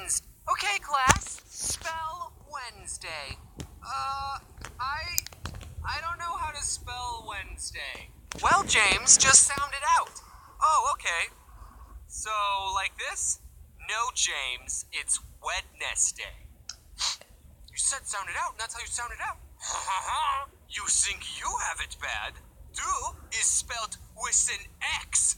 Wednesday. Okay, class. Spell Wednesday. I don't know how to spell Wednesday. Well, James, just sound it out. Oh, okay. So, like this? No, James, it's Wednesday. You said sound it out, and that's how you sound it out. You think you have it bad? Do is spelled with an X.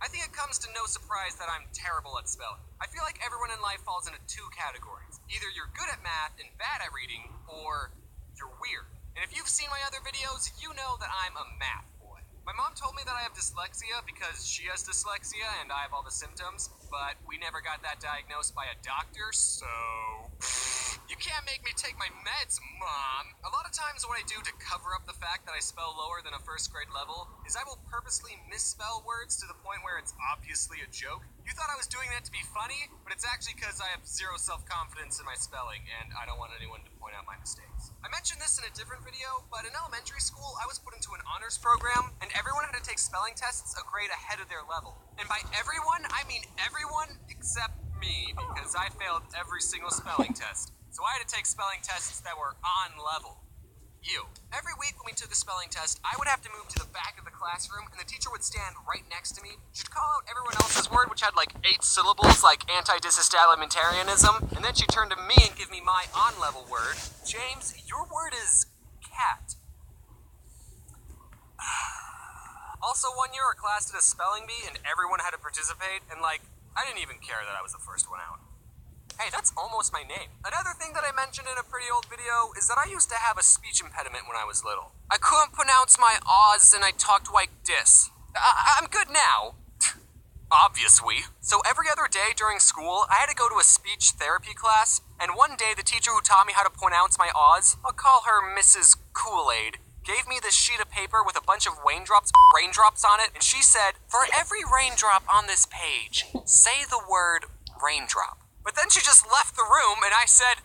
I think it comes to no surprise that I'm terrible at spelling. I feel like everyone in life falls into two categories. Either you're good at math and bad at reading, or you're weird. And if you've seen my other videos, you know that I'm a math boy. My mom told me that I have dyslexia because she has dyslexia and I have all the symptoms, but we never got that diagnosed by a doctor, so... You can't make me take my meds, Mom. A lot of times what I do to cover up the fact that I spell lower than a first grade level is I will purposely misspell words to the point where it's obviously a joke. You thought I was doing that to be funny, but it's actually because I have zero self-confidence in my spelling and I don't want anyone to point out my mistakes. I mentioned this in a different video, but in elementary school I was put into an honors program and everyone had to take spelling tests a grade ahead of their level. And by everyone, I mean everyone except me, because I failed every single spelling test. So I had to take spelling tests that were on level. You. Every week when we took a spelling test, I would have to move to the back of the classroom, and the teacher would stand right next to me. She'd call out everyone else's word, which had like 8 syllables, like anti-disestablimentarianism, and then she'd turn to me and give me my on-level word. James, your word is cat. Also, one year our class did a spelling bee, and everyone had to participate, and like, I didn't even care that I was the first one out. Hey, that's almost my name. Another thing that I mentioned in a pretty old video is that I used to have a speech impediment when I was little. I couldn't pronounce my O's and I talked like this. I'm good now. Obviously. So every other day during school, I had to go to a speech therapy class, and one day the teacher who taught me how to pronounce my O's, I'll call her Mrs. Kool-Aid, gave me this sheet of paper with a bunch of raindrops on it, and she said, for every raindrop on this page, say the word raindrop. But then she just left the room, and I said,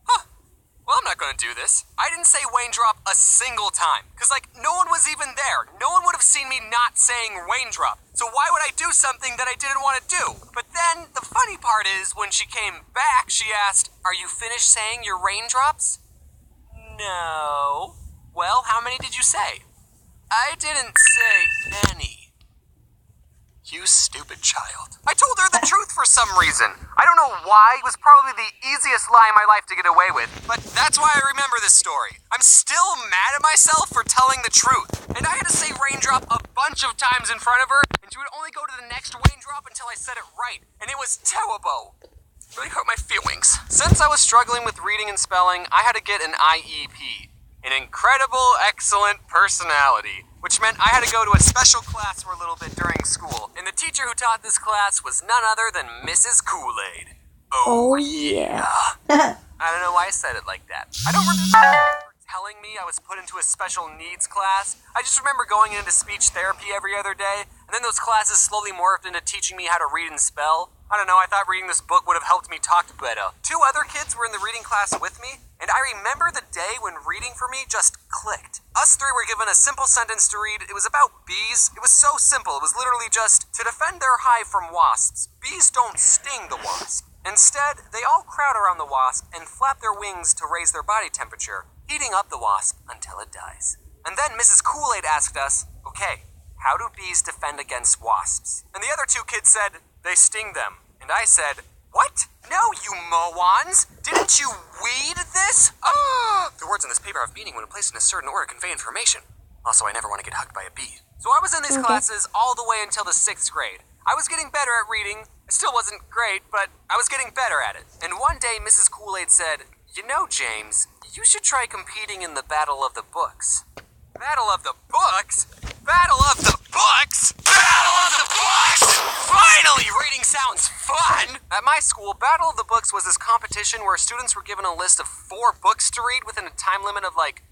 well, I'm not gonna do this. I didn't say raindrop a single time, because, like, no one was even there. No one would have seen me not saying raindrop. So why would I do something that I didn't want to do? But then, the funny part is, when she came back, she asked, are you finished saying your raindrops? No. Well, how many did you say? I didn't say any. You stupid child. I told her the truth for some reason. I don't know why. It was probably the easiest lie in my life to get away with. But that's why I remember this story. I'm still mad at myself for telling the truth. And I had to say raindrop a bunch of times in front of her, and she would only go to the next raindrop until I said it right. And it was terrible. It really hurt my feelings. Since I was struggling with reading and spelling, I had to get an IEP. An incredible, excellent personality. Which meant I had to go to a special class for a little bit during school. And the teacher who taught this class was none other than Mrs. Kool-Aid. Oh yeah. I don't know why I said it like that. I don't remember her telling me I was put into a special needs class. I just remember going into speech therapy every other day, and then those classes slowly morphed into teaching me how to read and spell. I don't know, I thought reading this book would have helped me talk better. 2 other kids were in the reading class with me, and I remember the day when reading for me just clicked. Us 3 were given a simple sentence to read. It was about bees. It was so simple. It was literally just, to defend their hive from wasps, bees don't sting the wasp. Instead, they all crowd around the wasp and flap their wings to raise their body temperature, heating up the wasp until it dies. And then Mrs. Kool-Aid asked us, okay, how do bees defend against wasps? And the other 2 kids said, they sting them. And I said, what? No, you morons! Didn't you read this? The words on this paper have meaning when placed in a certain order convey information. Also, I never want to get hugged by a bee. So I was in these classes all the way until the 6th grade. I was getting better at reading. It still wasn't great, but I was getting better at it. And one day, Mrs. Kool-Aid said, you know, James, you should try competing in the Battle of the Books. Battle of the Books? Battle of the Books? Battle of the Books! Finally, reading sounds fun! At my school, Battle of the Books was this competition where students were given a list of 4 books to read within a time limit of like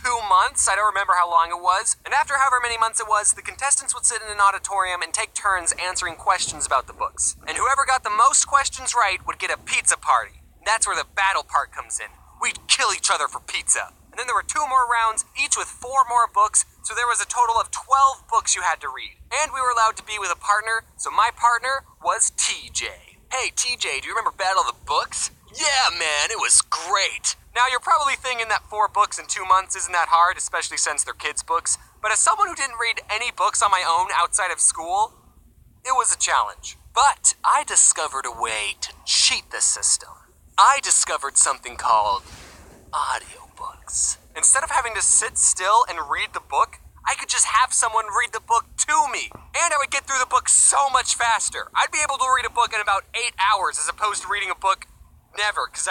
2 months. I don't remember how long it was. And after however many months it was, the contestants would sit in an auditorium and take turns answering questions about the books. And whoever got the most questions right would get a pizza party. That's where the battle part comes in. We'd kill each other for pizza. And then there were 2 more rounds, each with 4 more books, so there was a total of 12 books you had to read. And we were allowed to be with a partner, so my partner was TJ. Hey TJ, do you remember Battle of the Books? Yeah man, it was great. Now you're probably thinking that 4 books in 2 months isn't that hard, especially since they're kids' books. But as someone who didn't read any books on my own outside of school, it was a challenge. But I discovered a way to cheat the system. I discovered something called audiobooks. Instead of having to sit still and read the book, I could just have someone read the book to me. And I would get through the book so much faster. I'd be able to read a book in about 8 hours as opposed to reading a book never, because I would